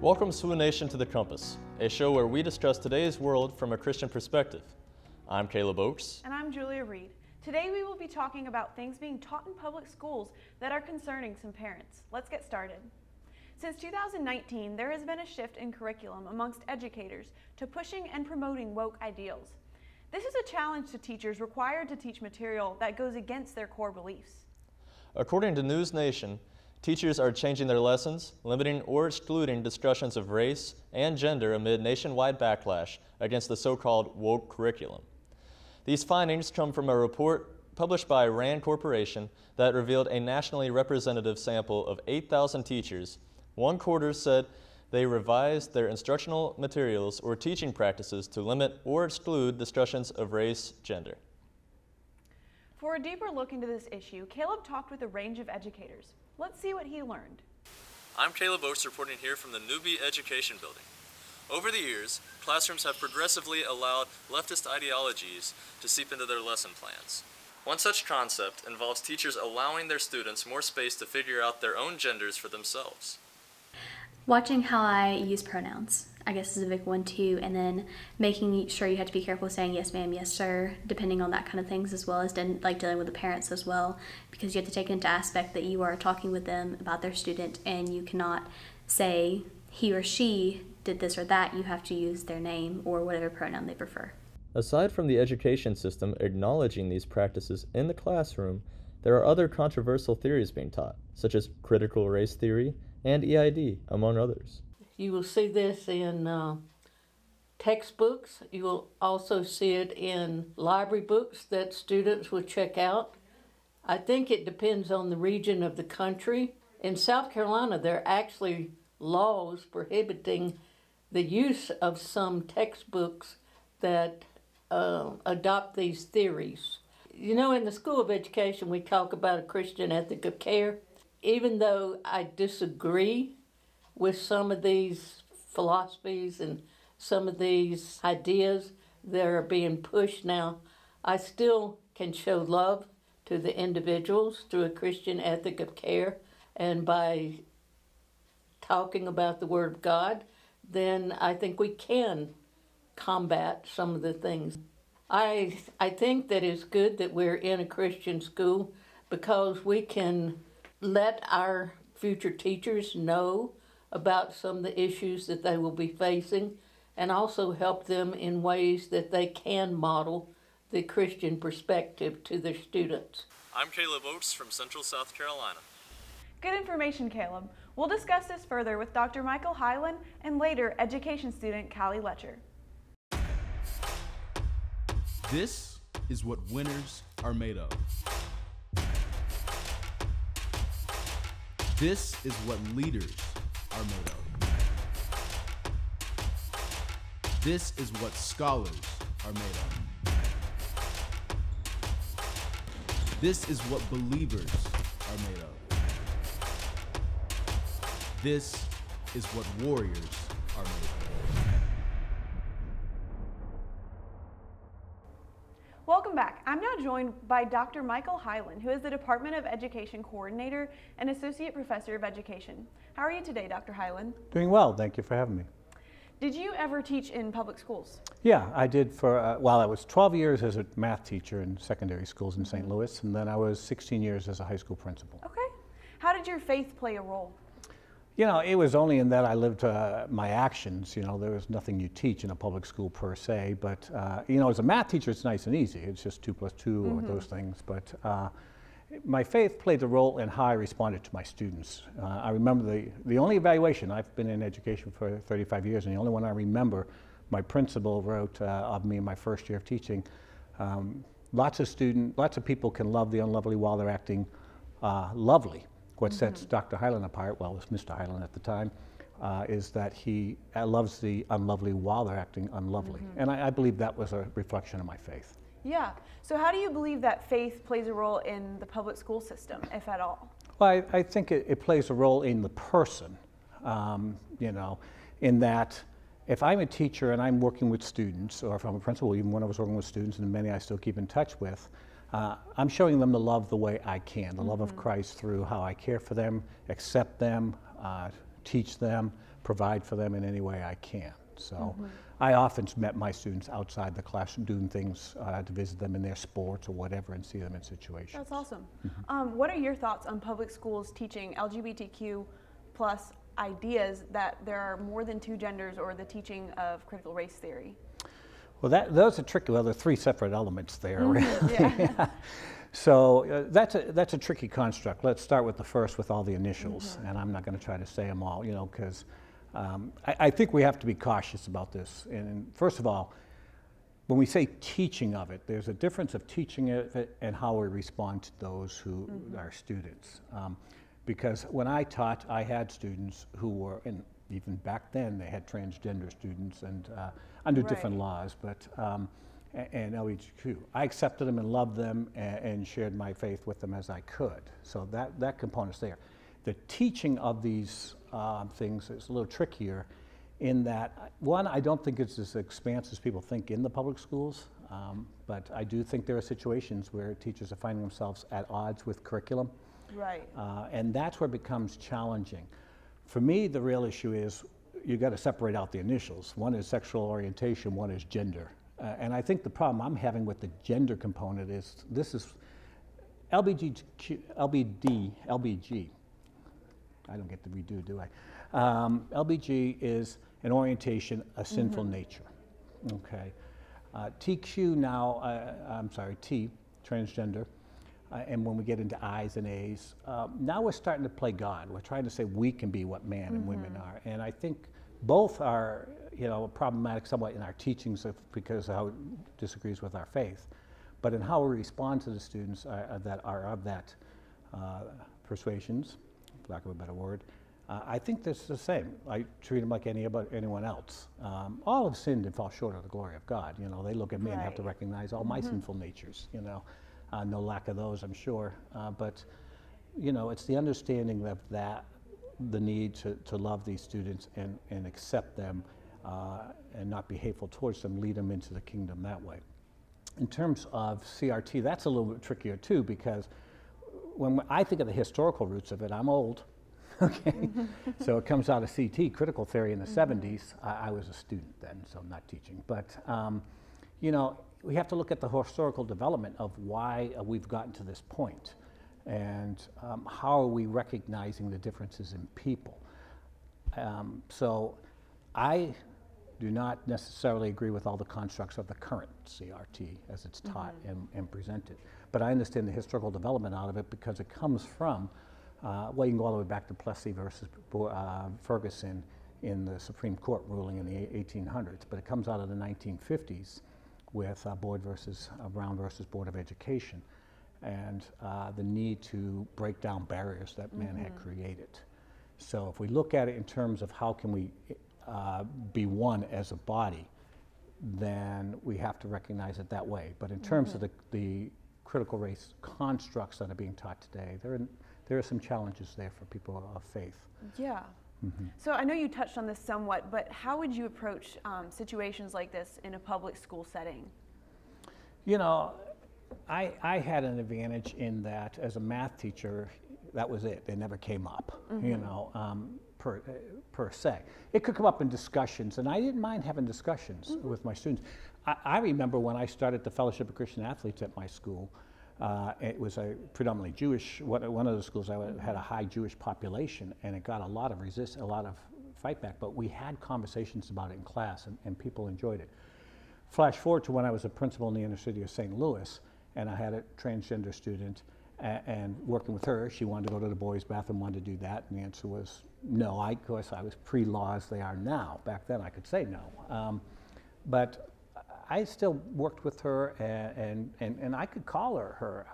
Welcome, SWU Nation, to The Compass, a show where we discuss today's world from a Christian perspective. I'm Caleb Oakes. And I'm Julia Reed. Today we will be talking about things being taught in public schools that are concerning some parents. Let's get started. Since 2019, there has been a shift in curriculum amongst educators to pushing and promoting woke ideals. This is a challenge to teachers required to teach material that goes against their core beliefs. According to News Nation, teachers are changing their lessons, limiting or excluding discussions of race and gender amid nationwide backlash against the so-called woke curriculum. These findings come from a report published by RAND Corporation that revealed a nationally representative sample of 8,000 teachers. One quarter said they revised their instructional materials or teaching practices to limit or exclude discussions of race, gender. For a deeper look into this issue, Caleb talked with a range of educators. Let's see what he learned. I'm Caleb Oakes reporting here from the Newby Education Building. Over the years, classrooms have progressively allowed leftist ideologies to seep into their lesson plans. One such concept involves teachers allowing their students more space to figure out their own genders for themselves. Watching how I use pronouns, I guess, is a big one too, and then making sure you have to be careful saying yes ma'am, yes sir, depending on that kind of things, as well as dealing with the parents as well, because you have to take into aspect that you are talking with them about their student, and you cannot say he or she did this or that. You have to use their name or whatever pronoun they prefer. Aside from the education system acknowledging these practices in the classroom, there are other controversial theories being taught, such as critical race theory and EID, among others. You will see this in textbooks. You will also see it in library books that students will check out. I think it depends on the region of the country. In South Carolina, there are actually laws prohibiting the use of some textbooks that adopt these theories. You know, in the School of Education, we talk about a Christian ethic of care. Even though I disagree with some of these philosophies and some of these ideas that are being pushed now, I still can show love to the individuals through a Christian ethic of care, and by talking about the Word of God, then I think we can combat some of the things. I think that it's good that we're in a Christian school because we can let our future teachers know about some of the issues that they will be facing, and also help them in ways that they can model the Christian perspective to their students. I'm Caleb Oakes from Central South Carolina. Good information, Caleb. We'll discuss this further with Dr. Michael Hyland and later education student Callie Letcher. This is what winners are made of. This is what leaders are made of. This is what scholars are made of. This is what believers are made of. This is what warriors are made of. Welcome back. I'm now joined by Dr. Michael Hyland, who is the Department of Education Coordinator and Associate Professor of Education. How are you today, Dr. Hyland? Doing well, thank you for having me. Did you ever teach in public schools? Yeah, I did for, well, I was 12 years as a math teacher in secondary schools in St. Louis, and then I was 16 years as a high school principal. Okay. How did your faith play a role? You know, it was only in that I lived my actions. You know, there was nothing you teach in a public school per se, but, you know, as a math teacher, it's nice and easy. It's just 2 + 2 or those things, but my faith played a role in how I responded to my students. I remember the only evaluation, I've been in education for 35 years, and the only one I remember, my principal wrote of me in my first year of teaching, lots of people can love the unlovely while they're acting lovely. What sets Dr. Hyland apart, well, it was Mr. Hyland at the time, is that he loves the unlovely while they're acting unlovely. And I believe that was a reflection of my faith. Yeah. So how do you believe that faith plays a role in the public school system, if at all? Well, I think it plays a role in the person, you know, in that if I'm a teacher and I'm working with students, or if I'm a principal, even when I was working with students, and many I still keep in touch with, I'm showing them the love the way I can, the love of Christ through how I care for them, accept them, teach them, provide for them in any way I can. So I often met my students outside the classroom doing things to visit them in their sports or whatever and see them in situations. That's awesome. What are your thoughts on public schools teaching LGBTQ plus ideas that there are more than two genders, or the teaching of critical race theory? Well, those are tricky. Well, there are three separate elements there. Really. Yeah. So that's a tricky construct. Let's start with the first, with all the initials, and I'm not going to try to say them all, because I think we have to be cautious about this. And first of all, when we say teaching of it, there's a difference of teaching it and how we respond to those who are students. Because when I taught, I had students who were, and even back then they had transgender students and under different laws, but and LGBTQ. I accepted them and loved them and shared my faith with them as I could. So that component's there. The teaching of these things is a little trickier in that, one, I don't think it's as expansive as people think in the public schools, but I do think there are situations where teachers are finding themselves at odds with curriculum. Right. And that's where it becomes challenging. For me, the real issue is you got to separate out the initials. One is sexual orientation, one is gender. And I think the problem I'm having with the gender component is this is LBG. I don't get to redo, do I? LBG is an orientation, a sinful nature. Okay. TQ now, T, transgender. And when we get into I's and A's, now we're starting to play God. We're trying to say we can be what man and women are. And I think both are, problematic somewhat in our teachings because of how it disagrees with our faith. But in how we respond to the students that are of that persuasions, for lack of a better word, I think that's the same. I treat them like anyone else. All have sinned and fall short of the glory of God. They look at me and have to recognize all my sinful natures, no lack of those, I'm sure. But, it's the understanding of that, the need to love these students and accept them and not be hateful towards them, lead them into the kingdom that way. In terms of CRT, that's a little bit trickier too, because when I think of the historical roots of it, I'm old, okay? So it comes out of CT, critical theory in the 70s. I was a student then, so I'm not teaching. But, we have to look at the historical development of why we've gotten to this point, and how are we recognizing the differences in people. So I do not necessarily agree with all the constructs of the current CRT as it's taught and presented, but I understand the historical development out of it because it comes from, well, you can go all the way back to Plessy versus Ferguson in the Supreme Court ruling in the 1800s, but it comes out of the 1950s with Brown versus Board of Education, and the need to break down barriers that man had created. So if we look at it in terms of how can we be one as a body, then we have to recognize it that way. But in terms of the critical race constructs that are being taught today, there are some challenges there for people of faith. Yeah. So I know you touched on this somewhat, but how would you approach situations like this in a public school setting? I had an advantage in that as a math teacher, that was it. They never came up, per se. It could come up in discussions, and I didn't mind having discussions with my students. I remember when I started the Fellowship of Christian Athletes at my school, it was a predominantly Jewish, one of the schools I had a high Jewish population, and it got a lot of fight back, but we had conversations about it in class, and people enjoyed it. Flash forward to when I was a principal in the inner city of St. Louis, and I had a transgender student, and working with her, she wanted to go to the boys' bathroom, wanted to do that, and the answer was no. Of course, I was pre-laws they are now. Back then I could say no. But I still worked with her, and I could call her,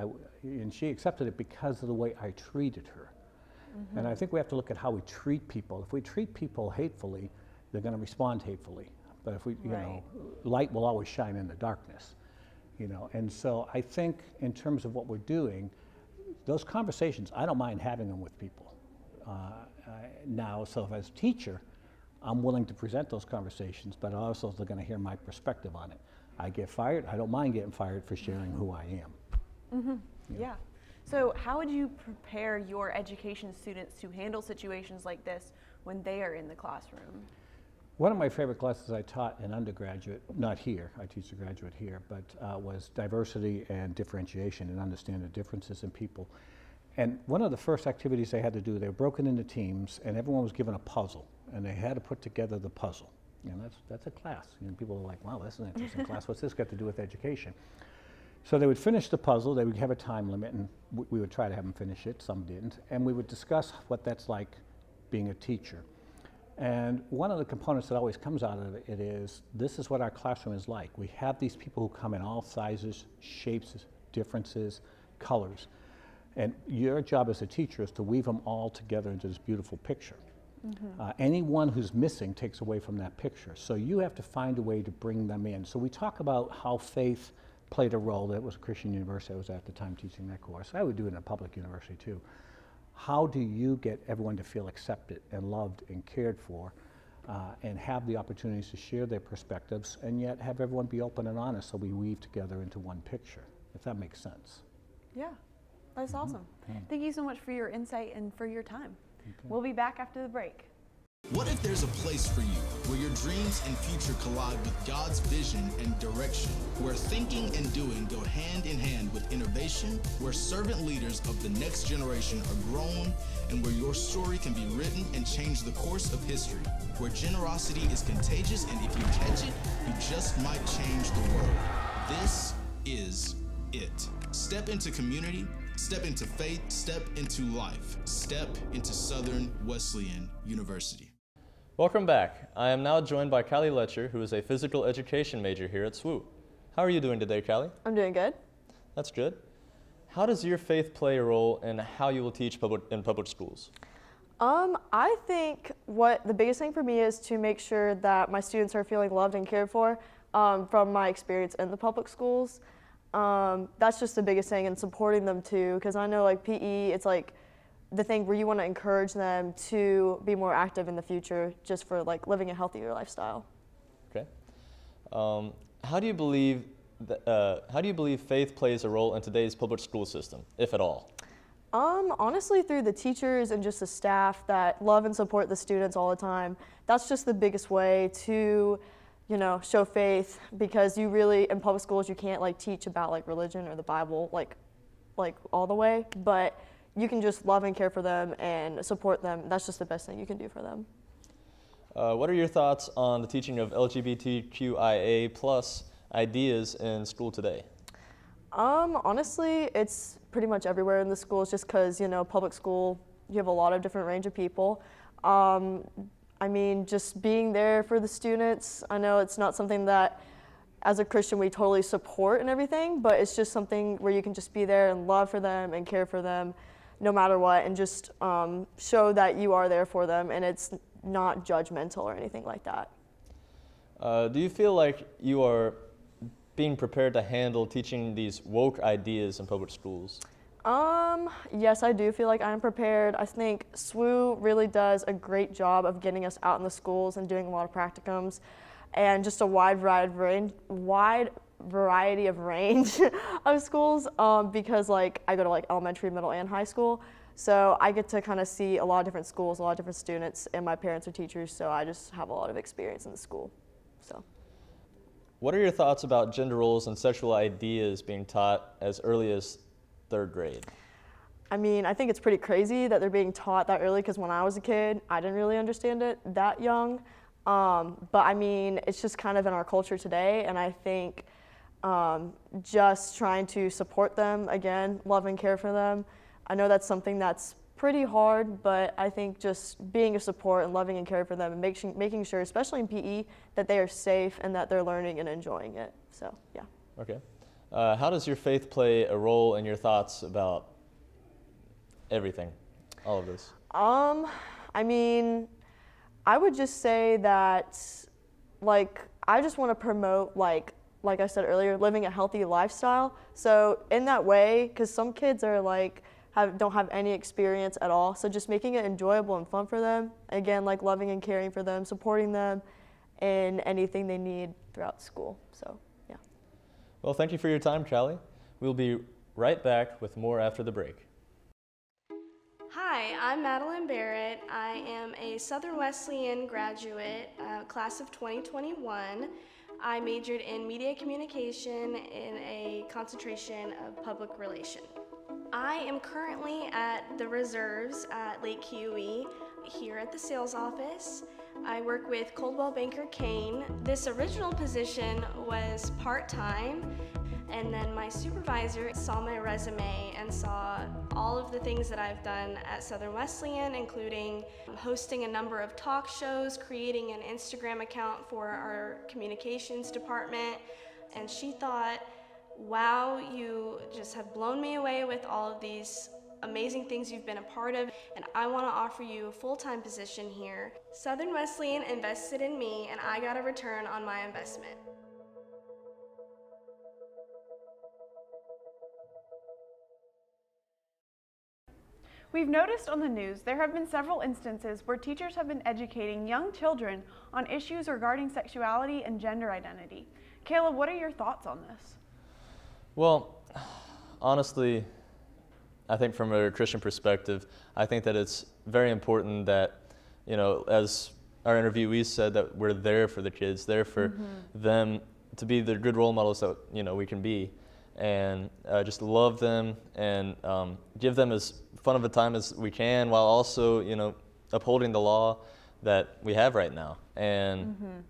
and she accepted it because of the way I treated her. And I think we have to look at how we treat people. If we treat people hatefully, they're going to respond hatefully. But if we, light will always shine in the darkness, And so I think in terms of what we're doing, those conversations, I don't mind having them with people now. So if as a teacher, I'm willing to present those conversations, but also they're going to hear my perspective on it. I get fired. I don't mind getting fired for sharing who I am. Yeah. So how would you prepare your education students to handle situations like this when they are in the classroom? One of my favorite classes I taught in undergraduate, not here, I teach a graduate here, but was diversity and differentiation and understand the differences in people. And one of the first activities they had to do, they were broken into teams and everyone was given a puzzle and they had to put together the puzzle. And that's a class. You know, people are like, wow, that's an interesting class. What's this got to do with education? So they would finish the puzzle, they would have a time limit, and we would try to have them finish it, some didn't, and we would discuss what that's like being a teacher. And one of the components that always comes out of it is, this is what our classroom is like. We have these people who come in all sizes, shapes, differences, colors. And your job as a teacher is to weave them all together into this beautiful picture. Anyone who's missing takes away from that picture. So you have to find a way to bring them in. So we talk about how faith played a role. That was a Christian university I was at the time teaching that course. I would do it in a public university too. How do you get everyone to feel accepted and loved and cared for and have the opportunities to share their perspectives and yet have everyone be open and honest so we weave together into one picture, if that makes sense. Yeah, that's awesome. Thank you so much for your insight and for your time. We'll be back after the break. What if there's a place for you where your dreams and future collide with God's vision and direction, where thinking and doing go hand in hand with innovation, where servant leaders of the next generation are grown, and where your story can be written and change the course of history, where generosity is contagious and if you catch it, you just might change the world. This is it. Step into community, step into faith, step into life, step into Southern Wesleyan University. Welcome back. I am now joined by Callie Letcher, who is a physical education major here at SWU. How are you doing today, Callie? I'm doing good. That's good. How does your faith play a role in how you will teach in public schools? I think what the biggest thing for me is to make sure that my students are feeling loved and cared for from my experience in the public schools. That's just the biggest thing, and supporting them too, because I know like PE, it's like the thing where you want to encourage them to be more active in the future just for like living a healthier lifestyle. Okay. How do you believe faith plays a role in today's public school system, if at all? Honestly, through the teachers and just the staff that love and support the students all the time. That's just the biggest way to, you know, show faith, because you really, in public schools, you can't like teach about like religion or the Bible like all the way, but you can just love and care for them and support them. That's just the best thing you can do for them. What are your thoughts on the teaching of LGBTQIA+ ideas in school today? Honestly, it's pretty much everywhere in the schools, just because, you know, public school, you have a lot of different range of people. I mean, just being there for the students, I know it's not something that as a Christian we totally support and everything, but it's just something where you can just be there and love for them and care for them no matter what, and just show that you are there for them and it's not judgmental or anything like that. Do you feel like you are being prepared to handle teaching these woke ideas in public schools? Yes, I do feel like I'm prepared. I think SWU really does a great job of getting us out in the schools and doing a lot of practicums and just a wide variety of range of schools, because like I go to like elementary, middle, and high school. So I get to kind of see a lot of different schools, a lot of different students, and my parents are teachers, so I just have a lot of experience in the school. So. What are your thoughts about gender roles and sexual ideas being taught as early as 3rd grade? I mean, I think it's pretty crazy that they're being taught that early, because when I was a kid, I didn't really understand it that young. But I mean, it's just kind of in our culture today, and I think just trying to support them, again, love and care for them. I know that's something that's pretty hard, but I think just being a support and loving and caring for them and making sure, especially in PE, that they are safe and that they're learning and enjoying it. So, yeah. Okay. How does your faith play a role in your thoughts about everything, all of this? I mean, I would just say that, like, I just want to promote, like I said earlier, living a healthy lifestyle. So in that way, because some kids are like, don't have any experience at all. So just making it enjoyable and fun for them. Again, like loving and caring for them, supporting them in anything they need throughout school. So, yeah. Well, thank you for your time, Callie. We'll be right back with more after the break. Hi, I'm Madeline Barrett. I am a Southern Wesleyan graduate, class of 2021. I majored in media communication in a concentration of public relation. I am currently at the reserves at Lake Keowee here at the sales office. I work with Coldwell Banker Kane. This original position was part-time, and then my supervisor saw my resume and saw all of the things that I've done at Southern Wesleyan, including hosting a number of talk shows, creating an Instagram account for our communications department, and she thought, wow, you just have blown me away with all of these amazing things you've been a part of, and I want to offer you a full-time position here. Southern Wesleyan invested in me, and I got a return on my investment. We've noticed on the news there have been several instances where teachers have been educating young children on issues regarding sexuality and gender identity. Caleb, what are your thoughts on this? Well, honestly, I think from a Christian perspective, I think that it's very important that, as our interviewee said, that we're there for the kids, there for them to be the good role models that, we can be, and just love them and give them as fun of a time as we can, while also, upholding the law that we have right now. And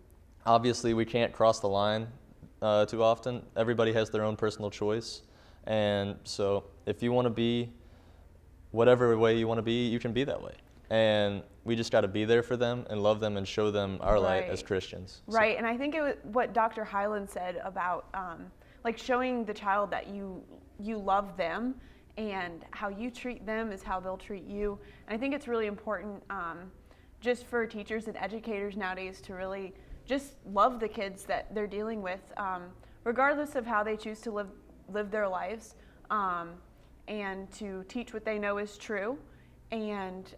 obviously we can't cross the line too often. Everybody has their own personal choice. And so if you want to be whatever way you want to be, you can be that way. And we just got to be there for them and love them and show them our light as Christians. Right, and I think it was what Dr. Hyland said about like showing the child that you love them, and how you treat them is how they'll treat you. And I think it's really important just for teachers and educators nowadays to really just love the kids that they're dealing with, regardless of how they choose to live their lives, and to teach what they know is true, and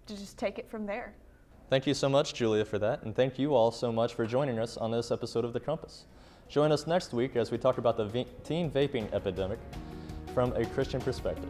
to just take it from there. Thank you so much, Julia, for that, and thank you all so much for joining us on this episode of The Compass. Join us next week as we talk about the teen vaping epidemic from a Christian perspective.